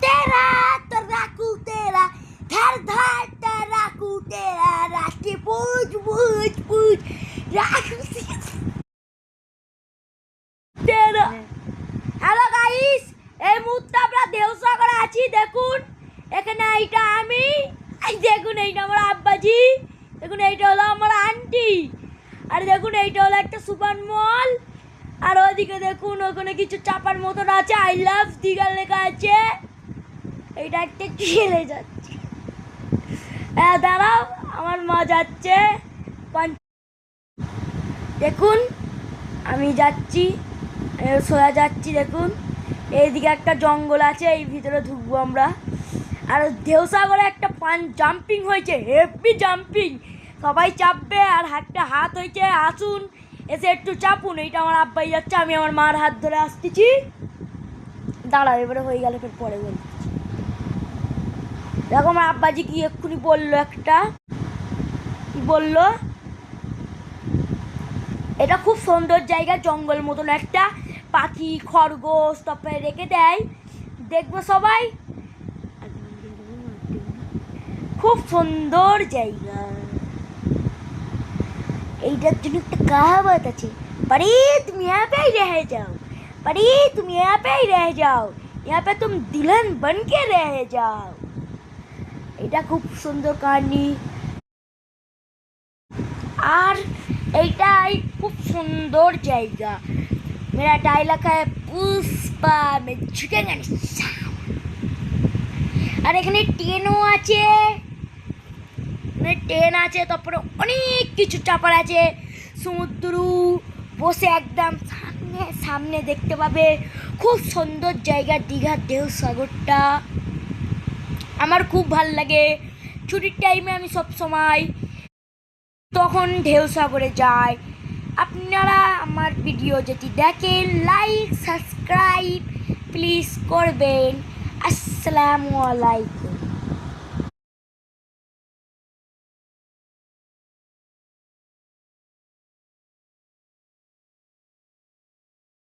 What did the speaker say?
तेरा धर धर तेरा तेरा राष्ट्रीय पूछ पूछ पूछ तेरा। হ্যালো গাইস, এই মুহূর্তে আমরা দেউসাগরে আছি। দেখুন এখানে এইটা আমি, দেখুন এইটা আমার আব্বাজি, দেখুন এইটা হলো আমার আন্টি, আর দেখুন এইটা হলো একটা সুপার মল। আর ওদিকে দেখুন ওখানে কিছু চাপার মতন আছে, আই লাভ দীঘা লেখা আছে। এইটা একটা খেলে যাচ্ছে, দাঁড়াও আমার মা যাচ্ছে। দেখুন আমি যাচ্ছি, সোজা যাচ্ছি। দেখুন এইদিকে একটা জঙ্গল আছে, এই ভিতরে ঢুকবো আমরা। আর দেউসাগরে একটা জাম্পিং হয়েছে, হেভি জাম্পিং, সবাই চাপবে। আর একটা হাত হয়েছে, আসুন এসে একটু চাপুন। এইটা আমার আব্বাই যাচ্ছে, আমি আমার মার হাত ধরে আসতেছি। দাঁড়াও, এবারে হয়ে গেলে ফের পরে বলছি। দেখো আমার আব্বাজি কি এক্ষুনি বললো, একটা কি বললো, এটা খুব সুন্দর জায়গা, জঙ্গল মতন একটা, পাখি খরগোশ তারপরে রেখে দেয়, দেখবো সবাই। খুব সুন্দর জায়গা। এইটার জন্য একটা কাহাবত আছে, परी तुम यहाँ पे ही रह जाओ, परी तुम यहाँ पे ही रह जाओ, यहाँ पे तुम दुल्हन बन के रह जाओ। এটা খুব সুন্দর কাহিনী। আর এইটাই খুব সুন্দর জায়গা। मेरा डायलॉग है पुष्पा में झुकेगा नहीं। আর এখানে ট্রেনও আছে, ট্রেন আছে, তারপরে অনেক কিছু চাপার আছে, সমুদ্র বসে একদম সামনে সামনে দেখতে পাবে। খুব সুন্দর জায়গা দীঘার দেউসাগরটা, আমার খুব ভাল লাগে। ছুটির টাইমে আমি সব সময় তখন দেউসাগরে যাই। আপনারা আমার ভিডিও যদি দেখেন, লাইক সাবস্ক্রাইব প্লিজ করবেন। আসসালামু আলাইকুম।